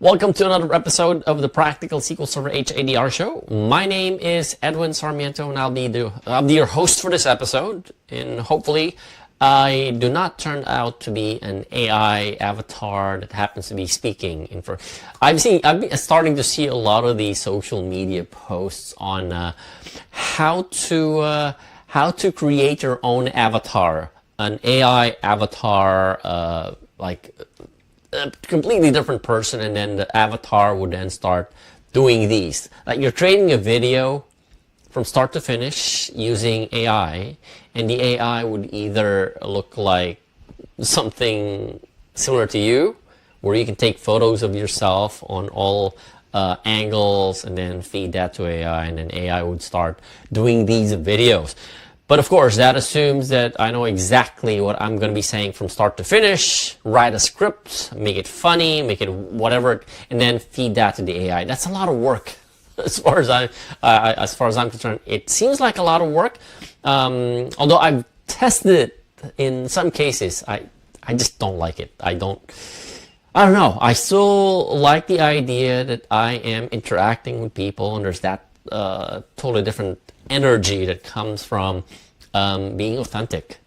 Welcome to another episode of the Practical SQL Server HADR show. My name is Edwin Sarmiento and I'll be your host for this episode. And hopefully I do not turn out to be an AI avatar that happens to be speaking. I've been starting to see a lot of these social media posts on how to create your own avatar, an AI avatar, like a completely different person, and then the avatar would then start doing these. Like you're creating a video from start to finish using AI, and the AI would either look like something similar to you, where you can take photos of yourself on all angles and then feed that to AI, and then AI would start doing these videos. But of course, that assumes that I know exactly what I'm going to be saying from start to finish, write a script, make it funny, make it whatever, and then feed that to the AI. That's a lot of work, as far as I'm concerned. It seems like a lot of work, although I've tested it in some cases. I just don't like it. I don't know. I still like the idea that I am interacting with people, and there's that totally different energy that comes from being authentic,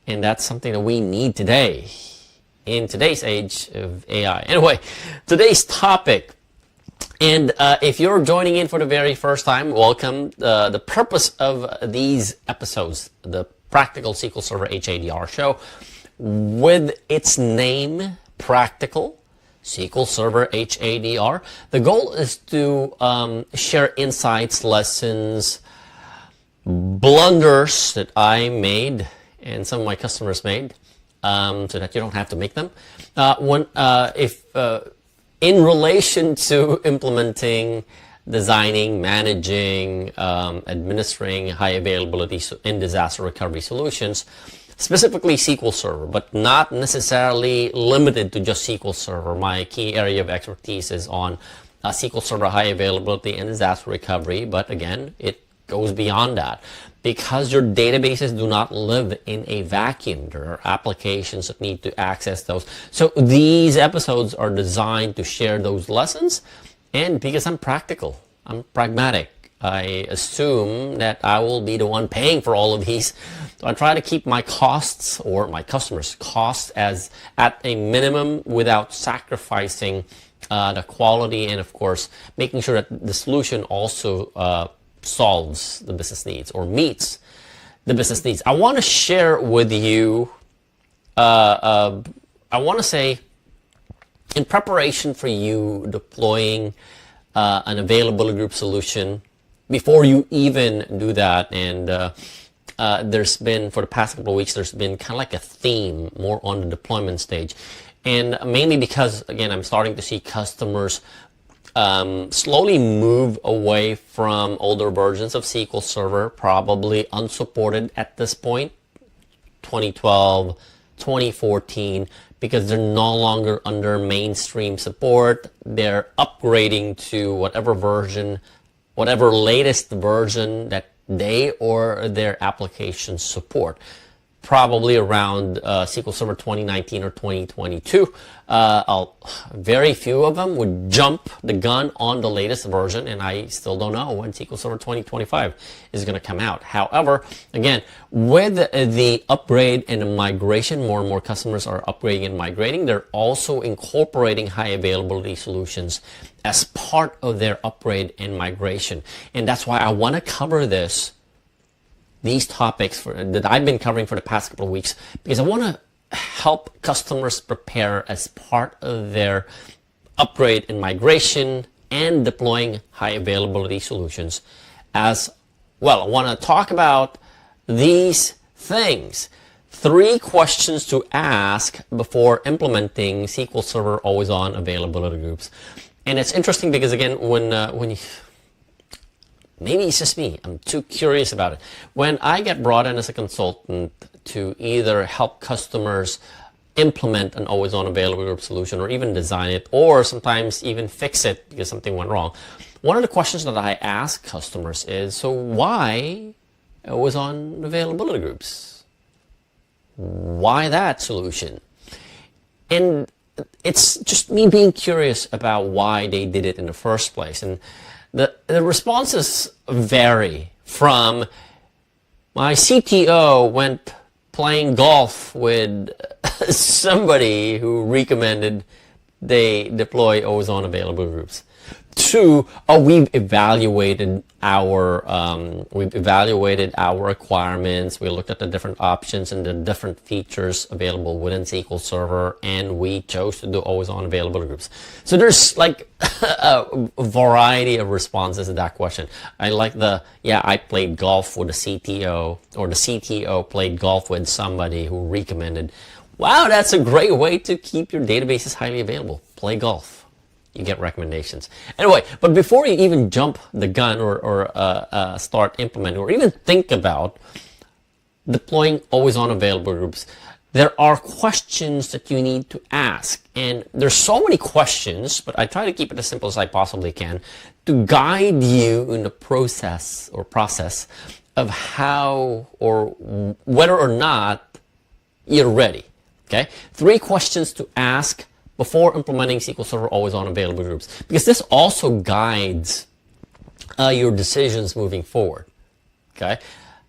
and that's something that we need today in today's age of AI. Anyway, today's topic, and if you're joining in for the very first time, welcome. The purpose of these episodes, the Practical SQL Server HADR show, with its name, Practical SQL Server HADR, the goal is to share insights, lessons, blunders that I made and some of my customers made, so that you don't have to make them. In relation to implementing, designing, managing, administering high availability and disaster recovery solutions, specifically SQL Server, but not necessarily limited to just SQL Server. My key area of expertise is on SQL Server high availability and disaster recovery, but again, it goes beyond that, because your databases do not live in a vacuum. There are applications that need to access those. So these episodes are designed to share those lessons, and because I'm practical, I'm pragmatic, I assume that I will be the one paying for all of these. So I try to keep my costs, or my customers' costs, as at a minimum without sacrificing the quality, and of course making sure that the solution also solves the business needs or meets the business needs. I want to share with you, I want to say, in preparation for you deploying an availability group solution, before you even do that, and there's been, for the past couple of weeks, there's been kind of like a theme more on the deployment stage, and mainly because, again, I'm starting to see customers slowly move away from older versions of SQL Server, probably unsupported at this point, 2012, 2014, because they're no longer under mainstream support. They're upgrading to whatever version, whatever latest version that they or their applications support. Probably around SQL Server 2019 or 2022. Very few of them would jump the gun on the latest version, and I still don't know when SQL Server 2025 is going to come out. However, again, with the upgrade and the migration, more and more customers are upgrading and migrating. They're also incorporating high availability solutions as part of their upgrade and migration. And that's why I want to cover these topics that I've been covering for the past couple of weeks, because I want to help customers prepare as part of their upgrade and migration and deploying high availability solutions as well. I want to talk about these things. 3 questions to ask before implementing SQL Server always on availability groups. And it's interesting because, again, when you, maybe it's just me, I'm too curious about it. When I get brought in as a consultant to either help customers implement an always-on available group solution, or even design it, or sometimes even fix it because something went wrong, one of the questions that I ask customers is, so why always-on availability groups? Why that solution? And it's just me being curious about why they did it in the first place. And the responses vary from my CTO went playing golf with somebody who recommended they deploy always on available groups, to we've evaluated our requirements. We looked at the different options and the different features available within SQL Server, and we chose to do always on available groups. So there's like a variety of responses to that question. I like I played golf with the CTO, or the CTO played golf with somebody who recommended. Wow, that's a great way to keep your databases highly available. Play golf. You get recommendations. Anyway, but before you even jump the gun or start implementing or even think about deploying always on available groups, there are questions that you need to ask. And there's so many questions, but I try to keep it as simple as I possibly can to guide you in the process of how or whether or not you're ready. Okay? 3 questions to ask before implementing SQL Server always on available groups, because this also guides your decisions moving forward. Okay,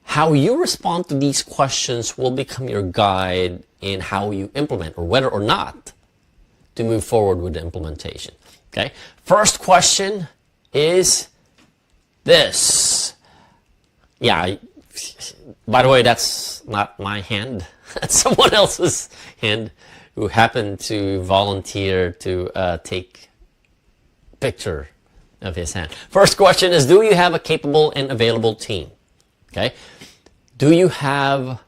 how you respond to these questions will become your guide in how you implement, or whether or not to move forward with the implementation. Okay, first question is this. Yeah, by the way, that's not my hand. That's someone else's hand who happened to volunteer to take picture of his hand. First question is, do you have a capable and available team? Okay. Do you have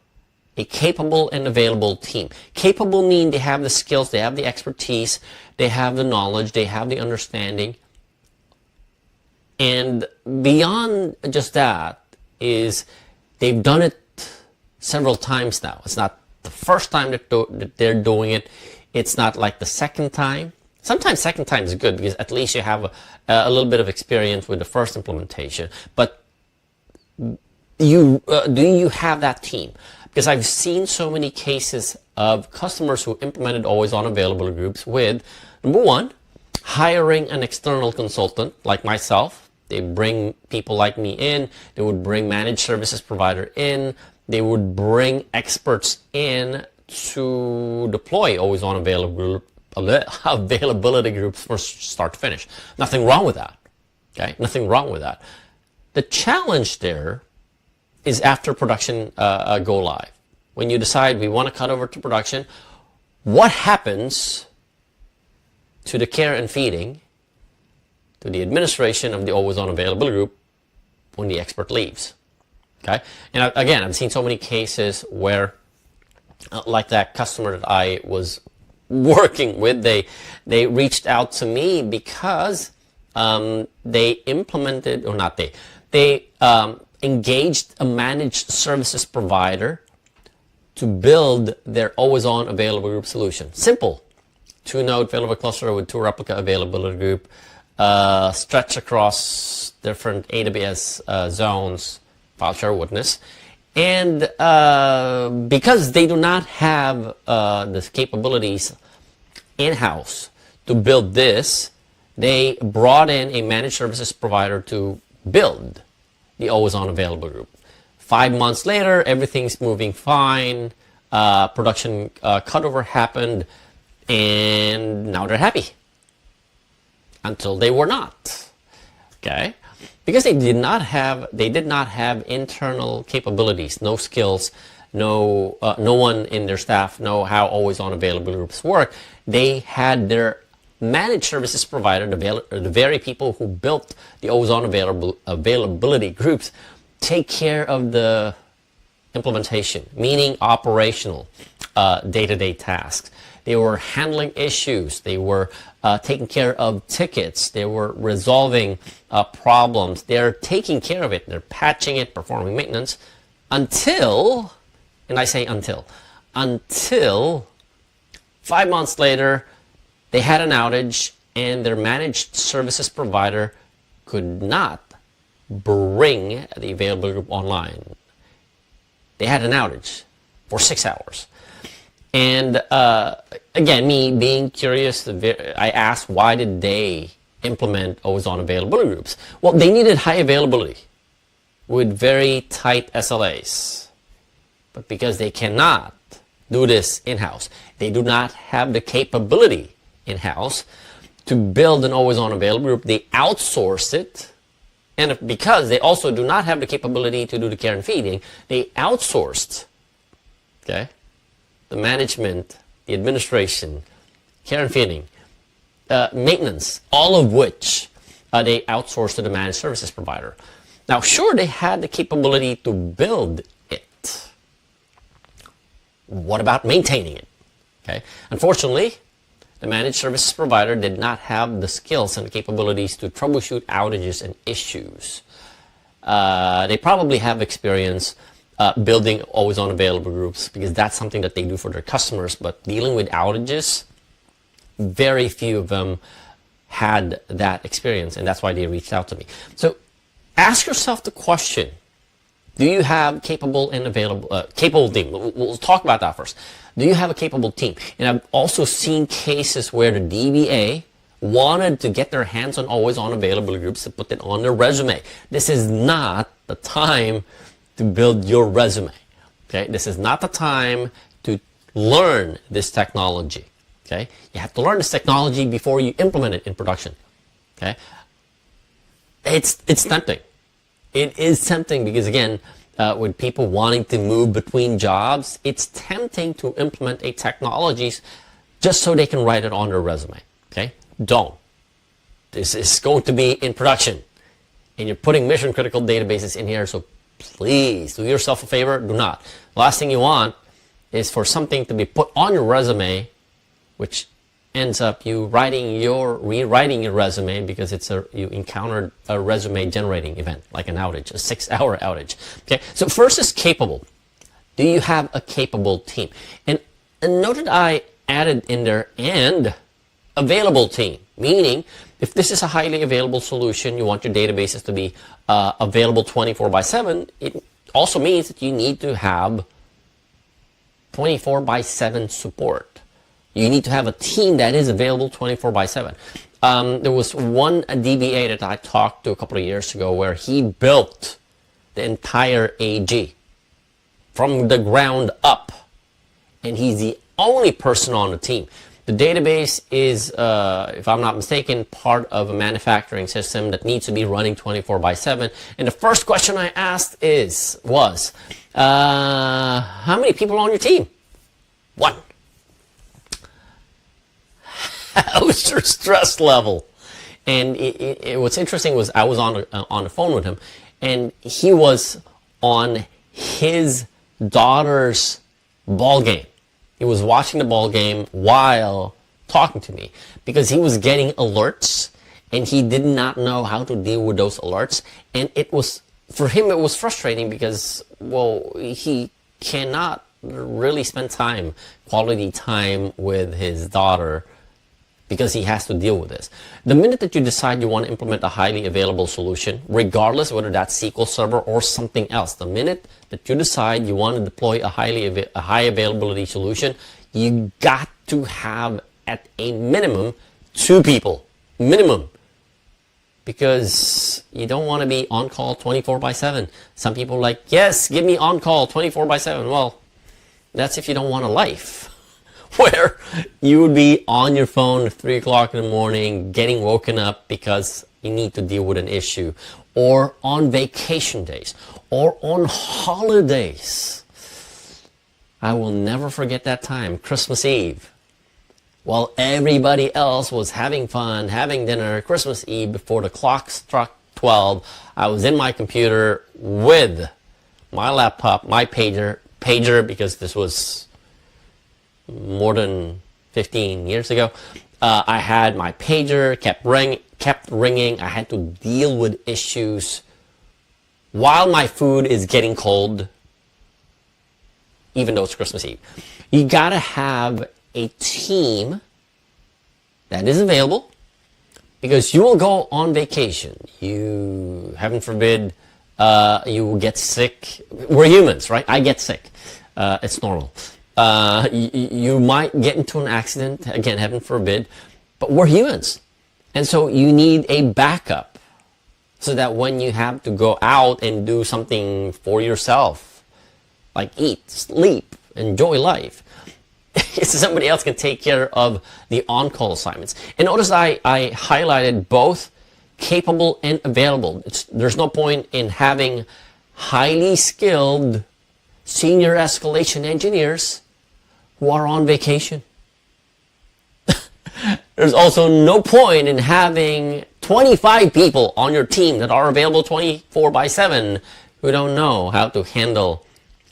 a capable and available team? Capable mean they have the skills, they have the expertise, they have the knowledge, they have the understanding. And beyond just that is they've done it several times now. It's not the first time that they're doing it. It's not like the second time. Sometimes second time is good because at least you have a little bit of experience with the first implementation. But do you have that team? Because I've seen so many cases of customers who implemented always on available groups with, number one, hiring an external consultant like myself. They bring people like me in. They would bring managed services provider in. They would bring experts in to deploy always on availability groups from start to finish. Nothing wrong with that. Okay, nothing wrong with that. The challenge there is after production go live. When you decide we want to cut over to production, what happens to the care and feeding, to the administration of the always on available group when the expert leaves? Okay, and again, I've seen so many cases where, like that customer that I was working with, they reached out to me because they implemented, or not they engaged a managed services provider to build their always on available group solution. Simple, 2-node failover cluster with 2 replica availability group, stretch across different AWS zones, file share witness. And because they do not have the capabilities in-house to build this, they brought in a managed services provider to build the always on available group. 5 months later, everything's moving fine. Production cutover happened, and now they're happy. Until they were not. Okay? Because they did not have internal capabilities, no skills, no one in their staff know how always on available groups work. They had their managed services provider, the very people who built the always on availability groups, take care of the implementation, meaning operational day-to-day tasks. They were handling issues. They were taking care of tickets. They were resolving problems. They're taking care of it. They're patching it, performing maintenance until, and I say until 5 months later, they had an outage and their managed services provider could not bring the available group online. They had an outage for 6 hours. And again, me being curious, I asked, why did they implement always on availability groups? Well, they needed high availability with very tight SLAs. But because they cannot do this in-house, they do not have the capability in-house to build an always on available group, they outsource it. And because they also do not have the capability to do the care and feeding, they outsourced, okay, the management, the administration, care and feeding, maintenance, all of which they outsourced to the managed services provider. Now, sure, they had the capability to build it. What about maintaining it? Okay. Unfortunately, the managed services provider did not have the skills and the capabilities to troubleshoot outages and issues. They probably have experience building always on available groups because that's something that they do for their customers, but dealing with outages, very few of them had that experience, and that's why they reached out to me. So ask yourself the question, do you have capable and available, capable team? We'll talk about that first. Do you have a capable team? And I've also seen cases where the DBA wanted to get their hands on always on available groups to put it on their resume. This is not the time to build your resume. Okay? This is not the time to learn this technology. Okay? You have to learn this technology before you implement it in production. Okay? It's tempting. It is tempting because, again, with people wanting to move between jobs, it's tempting to implement a technologies just so they can write it on their resume. Okay? Don't. This is going to be in production. And you're putting mission critical databases in here, so please do yourself a favor, do not. The last thing you want is for something to be put on your resume, which ends up you rewriting your resume because you encountered a resume generating event, like an outage, a 6-hour outage. Okay, so first is capable. Do you have a capable team? And note that I added in there and available team, meaning if this is a highly available solution, you want your databases to be available 24/7, it also means that you need to have 24/7 support. You need to have a team that is available 24/7. There was one DBA that I talked to a couple of years ago where he built the entire AG from the ground up, and he's the only person on the team. The database is, if I'm not mistaken, part of a manufacturing system that needs to be running 24/7. And the first question I asked was, how many people are on your team? One. How's your stress level? And what's interesting was I was on the phone with him, and he was on his daughter's ball game. He was watching the ball game while talking to me because he was getting alerts and he did not know how to deal with those alerts. And for him, it was frustrating because, well, he cannot really spend quality time with his daughter because he has to deal with this. The minute that you decide you want to implement a highly available solution, regardless whether that's SQL Server or something else, the minute that you decide you want to deploy a high availability solution, you got to have at a minimum 2 people, minimum, because you don't want to be on call 24/7. Some people are like, yes, give me on call 24/7. Well, that's if you don't want a life where you would be on your phone at 3 o'clock in the morning getting woken up because you need to deal with an issue, or on vacation days, or on holidays. I will never forget that time, Christmas Eve. While everybody else was having fun, having dinner, Christmas Eve, before the clock struck 12, I was in my computer with my laptop, my pager, because this was more than 15 years ago. I had my pager, kept ringing. I had to deal with issues while my food is getting cold, even though it's Christmas Eve. You gotta have a team that is available because you will go on vacation. You, heaven forbid, you will get sick. We're humans, right? I get sick. It's normal. You might get into an accident, again, heaven forbid, but we're humans. And so you need a backup so that when you have to go out and do something for yourself, like eat, sleep, enjoy life, somebody else can take care of the on-call assignments. And notice I highlighted both capable and available. There's no point in having highly skilled senior escalation engineers who are on vacation. There's also no point in having 25 people on your team that are available 24/7 who don't know how to handle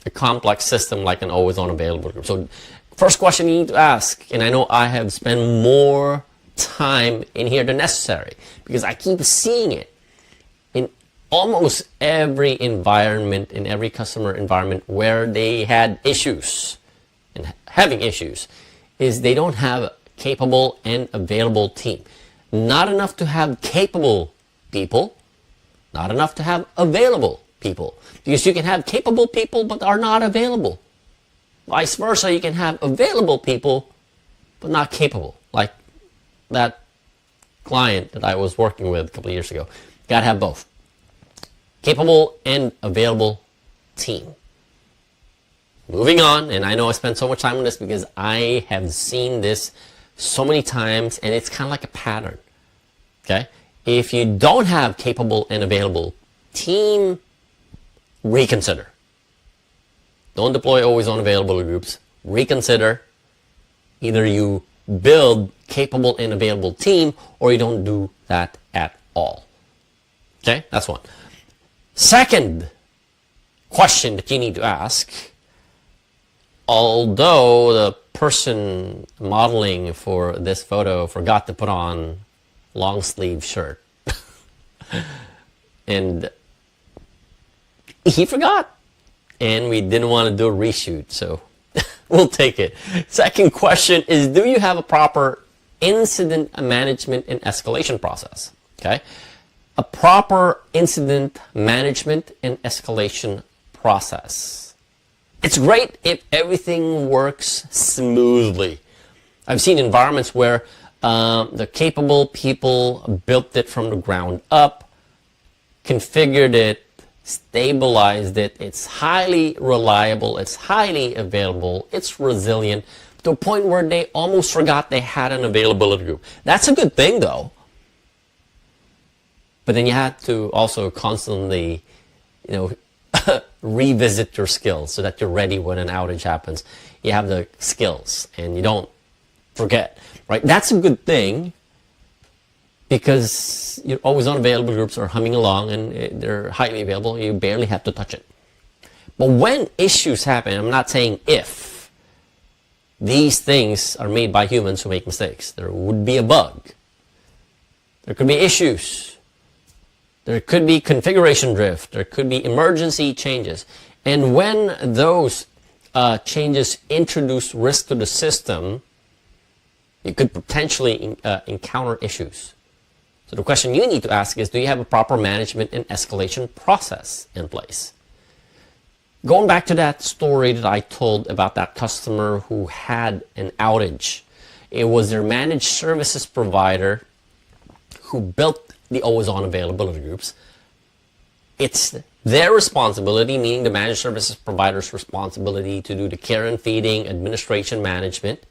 a complex system like an always-on available group. So first question you need to ask, and I know I have spent more time in here than necessary because I keep seeing it in almost every environment, in every customer environment where they had issues and having issues, is they don't have capable and available team. Not enough to have capable people, not enough to have available people. Because you can have capable people but are not available. Vice versa, you can have available people but not capable. Like that client that I was working with a couple of years ago. Gotta have both. Capable and available team. Moving on, and I know I spent so much time on this because I have seen this so many times, and it's kind of like a pattern. Okay? If you don't have capable and available team, reconsider. Don't deploy always on available groups. Reconsider. Either you build capable and available team, or you don't do that at all. Okay? That's one. Second question that you need to ask, although the person modeling for this photo forgot to put on long sleeve shirt and he forgot and we didn't want to do a reshoot, so we'll take it. Second question is, do you have a proper incident management and escalation process? Okay, a proper incident management and escalation process. It's great if everything works smoothly. I've seen environments where the capable people built it from the ground up, configured it, stabilized it. It's highly reliable, it's highly available, it's resilient, to a point where they almost forgot they had an availability group. That's a good thing though. But then you have to also constantly, revisit your skills so that you're ready when an outage happens. You have the skills and you don't forget, right? That's a good thing because you're always on available groups are humming along and they're highly available. You barely have to touch it. But when issues happen, I'm not saying if, these things are made by humans who make mistakes. There would be a bug. There could be issues. There could be configuration drift. There could be emergency changes. And when those changes introduce risk to the system, you could potentially encounter issues. So the question you need to ask is, do you have a proper management and escalation process in place? Going back to that story that I told about that customer who had an outage. It was their managed services provider who built the always-on availability groups. It's their responsibility, meaning the managed services provider's responsibility, to do the care and feeding, administration management.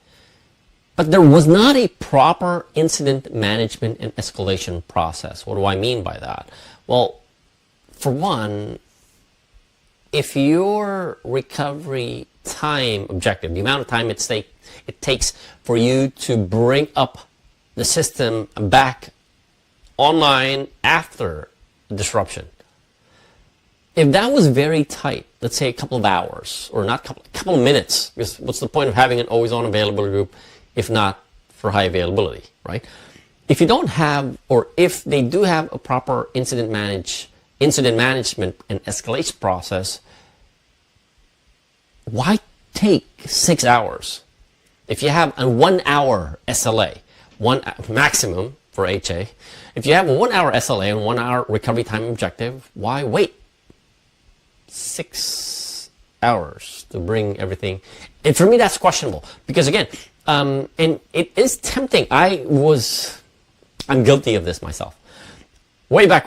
But there was not a proper incident management and escalation process. What do I mean by that? Well, for one, if your recovery time objective, the amount of time it takes for you to bring up the system back online after disruption, if that was very tight, let's say a couple of hours, or not couple of minutes, because what's the point of having an always-on availability group if not for high availability, right? If you don't have, or if they do have a proper incident management and escalation process, why take 6 hours? If you have a 1 hour SLA, one maximum for HA, if you have a 1 hour SLA and 1 hour recovery time objective, why wait 6 hours to bring everything. And for me, that's questionable because again, and it is tempting. I'm guilty of this myself. Way back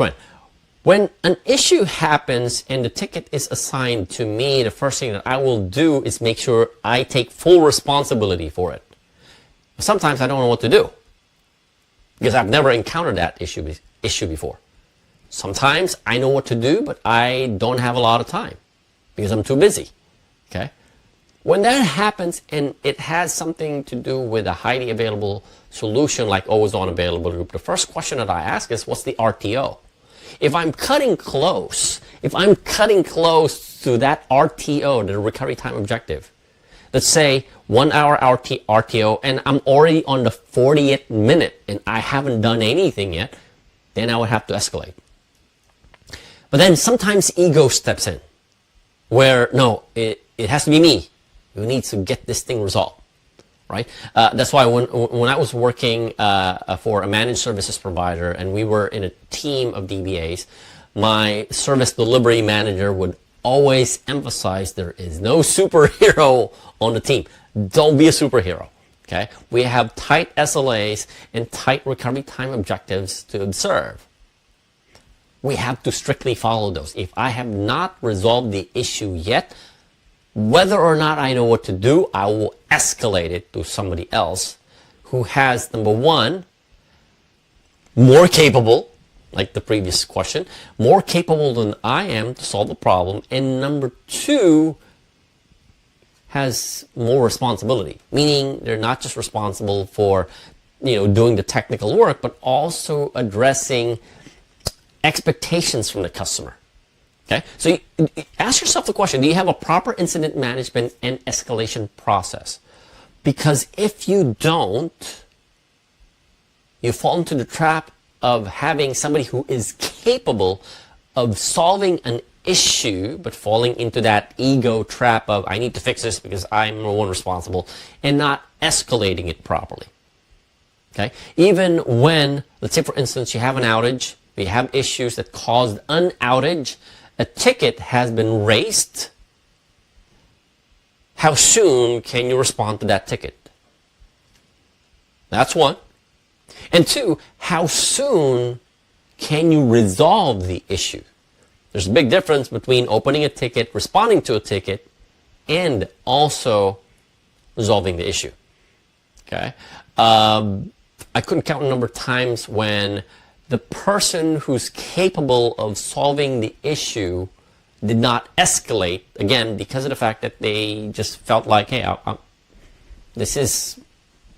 when an issue happens and the ticket is assigned to me, the first thing that I will do is make sure I take full responsibility for it. Sometimes I don't know what to do because I've never encountered that issue before. Sometimes I know what to do, but I don't have a lot of time because I'm too busy. Okay? When that happens and it has something to do with a highly available solution like always on available group, the first question that I ask is, what's the RTO? If I'm cutting close to that RTO, the recovery time objective, let's say 1 hour RTO and I'm already on the 40th minute and I haven't done anything yet, then I would have to escalate. But then sometimes ego steps in where, no, it has to be me who needs to get this thing resolved, right? That's why when I was working for a managed services provider and we were in a team of DBAs, my service delivery manager would always emphasize there is no superhero on the team. Don't be a superhero, okay? We have tight SLAs and tight recovery time objectives to observe. We have to strictly follow those. If I have not resolved the issue yet, whether or not I know what to do, I will escalate it to somebody else who has, number one, more capable, like the previous question, more capable than I am to solve the problem, and number two, has more responsibility, meaning they're not just responsible for, doing the technical work, but also addressing expectations from the customer. Okay, so you ask yourself the question, do you have a proper incident management and escalation process? Because if you don't, you fall into the trap of having somebody who is capable of solving an issue, but falling into that ego trap of, I need to fix this because I'm the one responsible, and not escalating it properly. Okay, even when, let's say for instance, you have an outage, you have issues that caused an outage, a ticket has been raised, how soon can you respond to that ticket? That's one. And two, how soon can you resolve the issue? There's a big difference between opening a ticket, responding to a ticket, and also resolving the issue. Okay? I couldn't count the number of times when the person who's capable of solving the issue did not escalate, again, because of the fact that they just felt like, hey, this is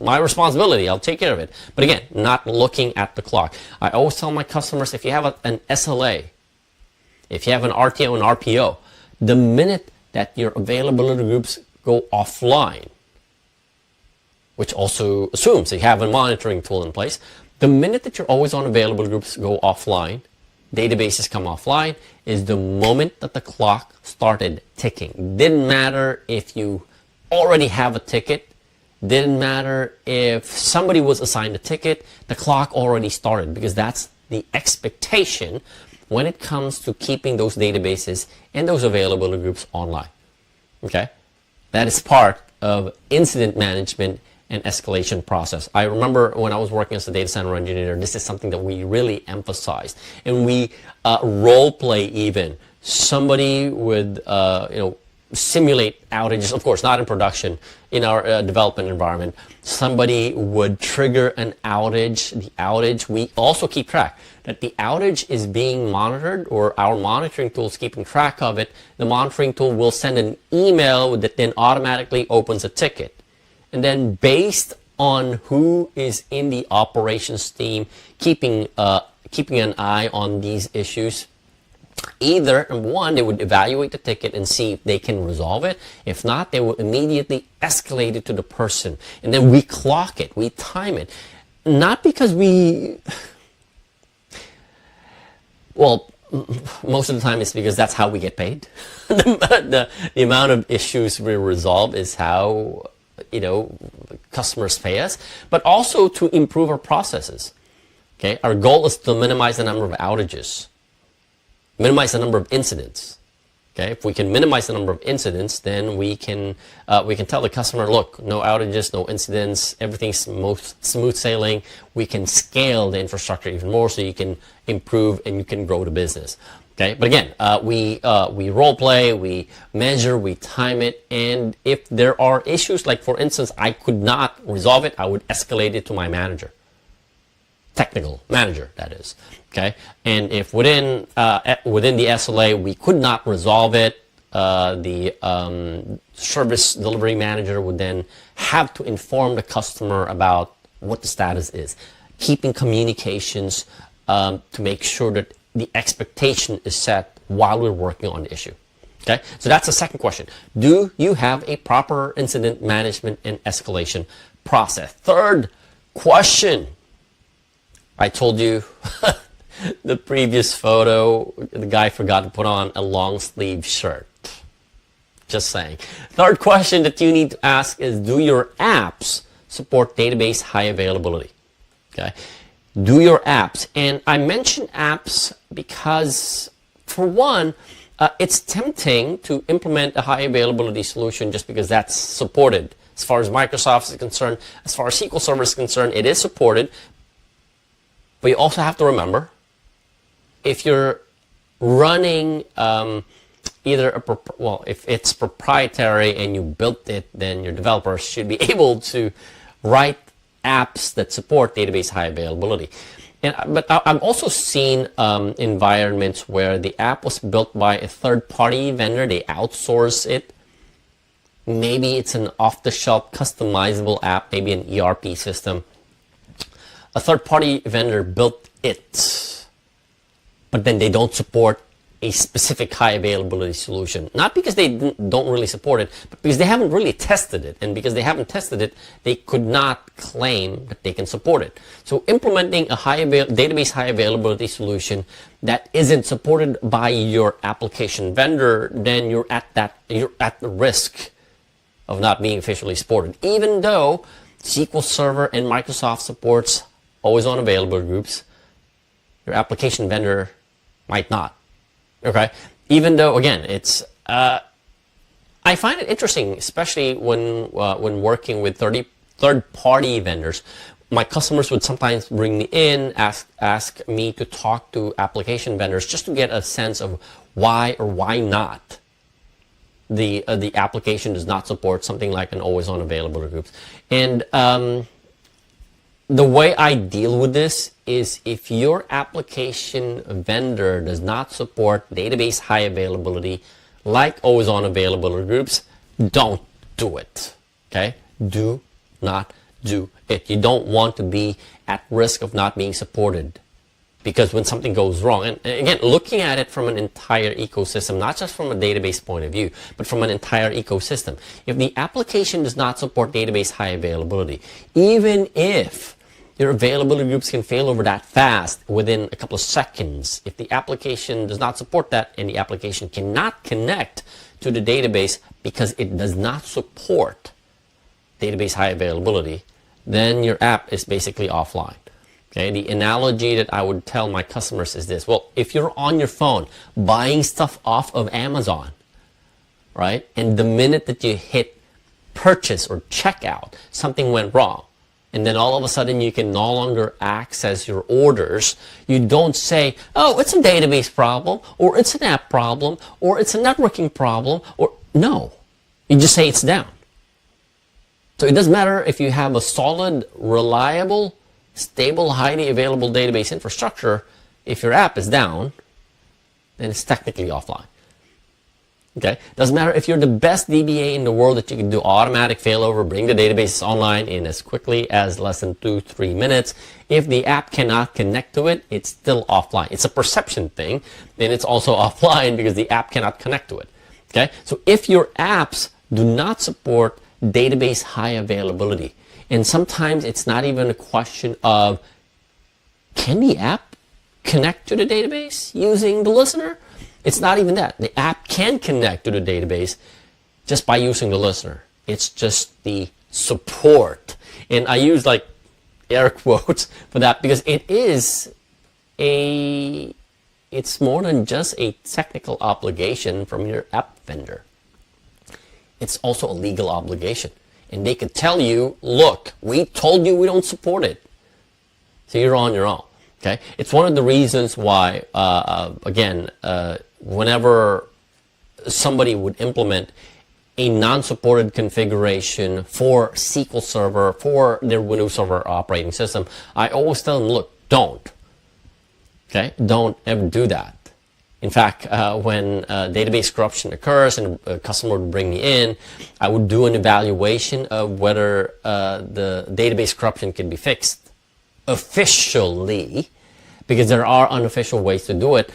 my responsibility, I'll take care of it. But again, not looking at the clock. I always tell my customers, if you have an SLA, if you have an RTO and RPO, the minute that your availability groups go offline, which also assumes that you have a monitoring tool in place, the minute that your always on available groups go offline, databases come offline, is the moment that the clock started ticking. Didn't matter if you already have a ticket, didn't matter if somebody was assigned a ticket, the clock already started, because that's the expectation when it comes to keeping those databases and those availability groups online. Okay? That is part of incident management and escalation process. I remember when I was working as a data center engineer, this is something that we really emphasized, and we role play even. Somebody would simulate outages, of course not in production, in our development environment. Somebody would trigger an outage. The outage, we also keep track that the outage is being monitored, or our monitoring tool is keeping track of it. The monitoring tool will send an email that then automatically opens a ticket. And then based on who is in the operations team keeping an eye on these issues, either, number one, they would evaluate the ticket and see if they can resolve it. If not, they will immediately escalate it to the person. And then we clock it, we time it. Not because most of the time it's because that's how we get paid. the amount of issues we resolve is how customers pay us, but also to improve our processes. Okay, our goal is to minimize the number of outages, minimize the number of incidents. Okay, if we can minimize the number of incidents, then we can tell the customer, look, no outages, no incidents, everything's smooth sailing. We can scale the infrastructure even more, so you can improve and you can grow the business. Okay, but again, we role play, we measure, we time it, and if there are issues, like for instance, I could not resolve it, I would escalate it to my manager. Technical manager, that is. Okay, and if within the SLA we could not resolve it, the service delivery manager would then have to inform the customer about what the status is, keeping communications to make sure that the expectation is set while we're working on the issue. Okay, so that's the second question. Do you have a proper incident management and escalation process? Third question. I told you the previous photo, the guy forgot to put on a long sleeve shirt. Just saying. Third question that you need to ask is, do your apps support database high availability? Okay. Do your apps, and I mention apps because, for one, it's tempting to implement a high availability solution just because that's supported. As far as Microsoft is concerned, as far as SQL Server is concerned, it is supported. But you also have to remember, if you're running if it's proprietary and you built it, then your developers should be able to write apps that support database high availability. But I've also seen environments where the app was built by a third-party vendor. They outsource it. Maybe it's an off-the-shelf customizable app, maybe an ERP system. A third-party vendor built it, but then they don't support a specific high availability solution. Not because they don't really support it, but because they haven't really tested it. And because they haven't tested it, they could not claim that they can support it. So implementing a database high availability solution that isn't supported by your application vendor, then you're at the risk of not being officially supported. Even though SQL Server and Microsoft supports always on available groups, your application vendor might not. Okay, even though again it's I find it interesting, especially when working with third-party vendors. My customers would sometimes bring me in, ask me to talk to application vendors just to get a sense of why or why not the application does not support something like an always on available groups. And the way I deal with this is, if your application vendor does not support database high availability like always on available groups, don't do it. Okay? Do not do it. You don't want to be at risk of not being supported, because when something goes wrong, and again, looking at it from an entire ecosystem, not just from a database point of view, but from an entire ecosystem. If the application does not support database high availability, even if your availability groups can fail over that fast within a couple of seconds, if the application does not support that and the application cannot connect to the database because it does not support database high availability, then your app is basically offline. Okay, the analogy that I would tell my customers is this. Well, if you're on your phone buying stuff off of Amazon, right, and the minute that you hit purchase or checkout, something went wrong, and then all of a sudden you can no longer access your orders, you don't say, oh, it's a database problem, or it's an app problem, or it's a networking problem, or no. You just say it's down. So it doesn't matter if you have a solid, reliable, stable, highly available database infrastructure. If your app is down, then it's technically offline. Okay? Doesn't matter if you're the best DBA in the world that you can do automatic failover, bring the database online in as quickly as less than 2-3 minutes. If the app cannot connect to it, it's still offline. It's a perception thing, and it's also offline because the app cannot connect to it. Okay? So if your apps do not support database high availability, and sometimes it's not even a question of, can the app connect to the database using the listener? It's not even that. The app can connect to the database just by using the listener. It's just the support. And I use like air quotes for that because it is a it's more than just a technical obligation from your app vendor. It's also a legal obligation. And they could tell you, look, we told you we don't support it. So you're on your own. Okay? It's one of the reasons why, whenever somebody would implement a non-supported configuration for SQL Server, for their Windows Server operating system, I always tell them, look, don't. Okay? Don't ever do that. In fact, when database corruption occurs and a customer would bring me in, I would do an evaluation of whether the database corruption can be fixed officially, because there are unofficial ways to do it.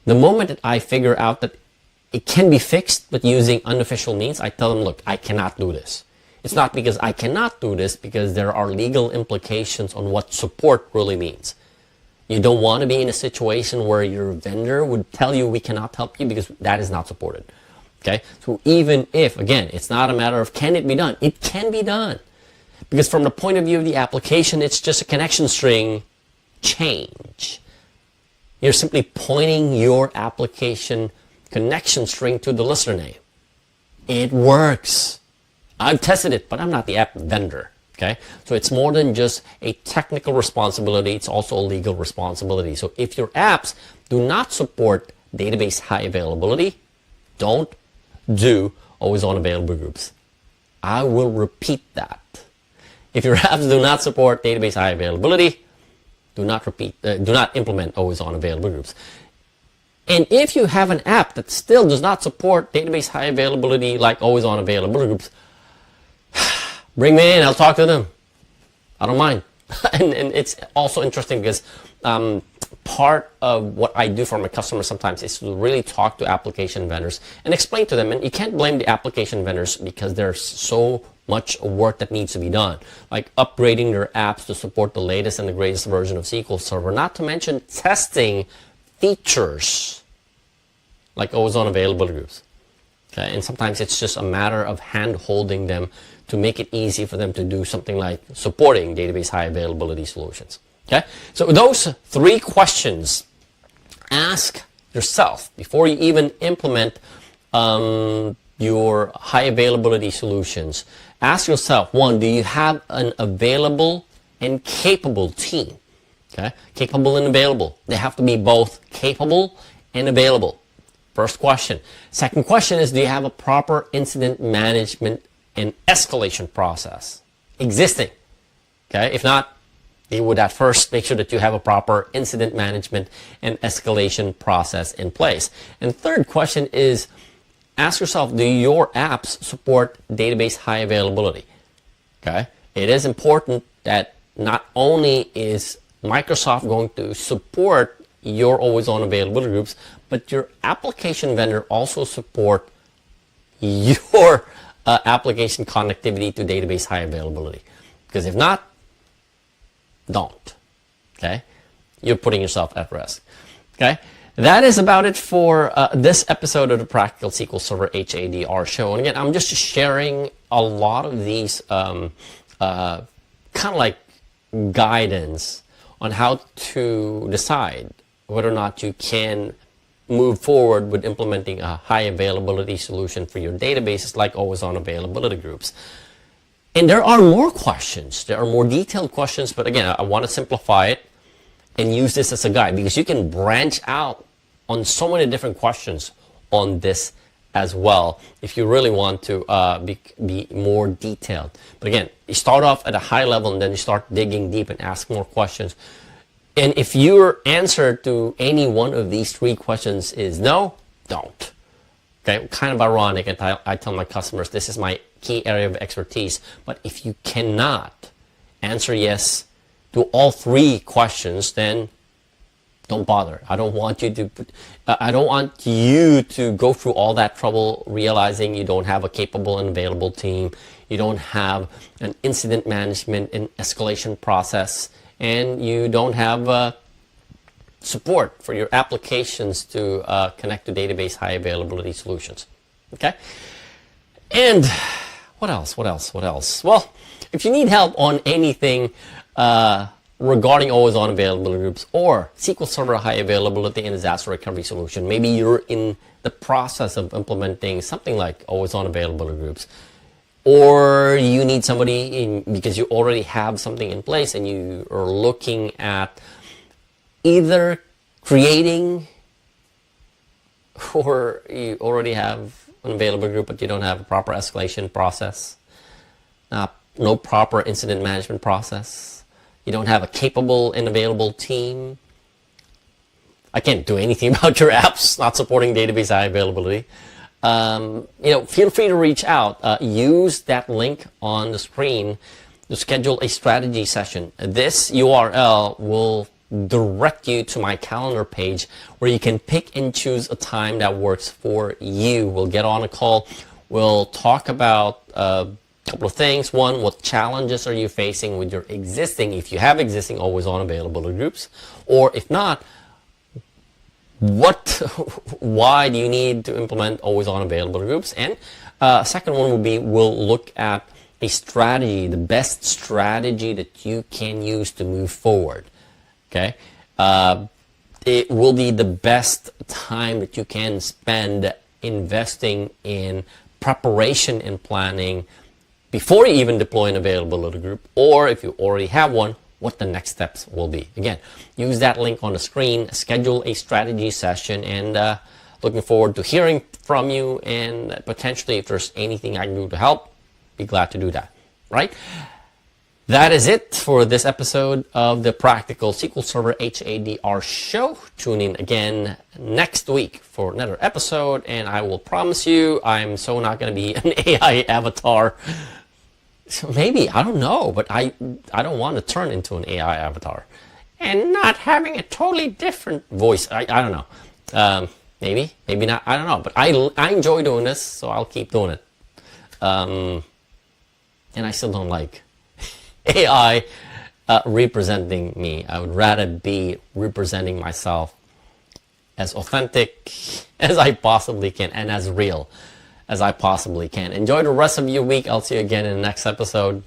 The moment that I figure out that it can be fixed but using unofficial means, I tell them, look, I cannot do this. It's not because I cannot do this, because there are legal implications on what support really means. You don't want to be in a situation where your vendor would tell you we cannot help you, because that is not supported. Okay? So even if, again, it's not a matter of can it be done, it can be done. Because from the point of view of the application, it's just a connection string change. You're simply pointing your application connection string to the listener name. It works. I've tested it, but I'm not the app vendor. Okay, so it's more than just a technical responsibility, it's also a legal responsibility. So if your apps do not support database high availability, don't do always on available groups. I will repeat that. If your apps do not support database high availability, do not implement always on available groups. And if you have an app that still does not support database high availability like always on available groups, bring me in, I'll talk to them. I don't mind. and it's also interesting because part of what I do for my customers sometimes is to really talk to application vendors and explain to them. And you can't blame the application vendors because there's so much work that needs to be done. Like upgrading their apps to support the latest and the greatest version of SQL Server. Not to mention testing features like always on available groups. Okay? And sometimes it's just a matter of hand-holding them to make it easy for them to do something like supporting database high availability solutions. Okay, so those 3 questions, ask yourself before you even implement your high availability solutions. Ask yourself, 1, do you have an available and capable team? Okay, capable and available. They have to be both capable and available. First question. Second question is, do you have a proper incident management and escalation process existing? Okay, if not, you would at first make sure that you have a proper incident management and escalation process in place. And third question is, ask yourself, do your apps support database high availability? Okay, it is important that not only is Microsoft going to support your always on availability groups, but your application vendor also support your application connectivity to database high availability. Because if not, don't. Okay? You're putting yourself at risk. Okay? That is about it for this episode of the Practical SQL Server HADR show. And again, I'm just sharing a lot of these kind of like guidance on how to decide whether or not you can move forward with implementing a high availability solution for your databases like always on availability groups. And there are more questions. There are more detailed questions, but again, I want to simplify it and use this as a guide because you can branch out on so many different questions on this as well if you really want to be more detailed. But again, you start off at a high level and then you start digging deep and ask more questions. And if your answer to any one of these 3 questions is no, don't. Okay, kind of ironic. And I tell my customers this is my key area of expertise. But if you cannot answer yes to all 3 questions, then don't bother. I don't want you to go through all that trouble realizing you don't have a capable and available team, you don't have an incident management and escalation process, and you don't have support for your applications to connect to database high availability solutions. Okay? And what else? Well, if you need help on anything regarding always-on availability groups or SQL Server high availability and disaster recovery solution. Maybe you're in the process of implementing something like always-on availability groups, or you need somebody in because you already have something in place and you are looking at either creating, or you already have an available group but you don't have a proper escalation process, no proper incident management process, you don't have a capable and available team. I can't do anything about your apps not supporting database high availability. Feel free to reach out. Use that link on the screen to schedule a strategy session. This URL will direct you to my calendar page where you can pick and choose a time that works for you. We'll get on a call. We'll talk about a couple of things. One, what challenges are you facing with your existing, if you have existing always-on availability groups, or if not, why do you need to implement always-on availability groups? And second one will be, we'll look at a strategy, the best strategy that you can use to move forward. Okay, it will be the best time that you can spend investing in preparation and planning before you even deploy an availability group, or if you already have one, what the next steps will be. Again, use that link on the screen, schedule a strategy session, and looking forward to hearing from you, and potentially if there's anything I can do to help, be glad to do that, right? That is it for this episode of the Practical SQL Server HADR show. Tune in again next week for another episode, and I will promise you I'm so not going to be an AI avatar. So maybe, I don't know, but I don't want to turn into an AI avatar. And not having a totally different voice. I don't know. Maybe not. I don't know. But I enjoy doing this, so I'll keep doing it. And I still don't like AI representing me. I would rather be representing myself as authentic as I possibly can and as real as I possibly can. Enjoy the rest of your week. I'll see you again in the next episode.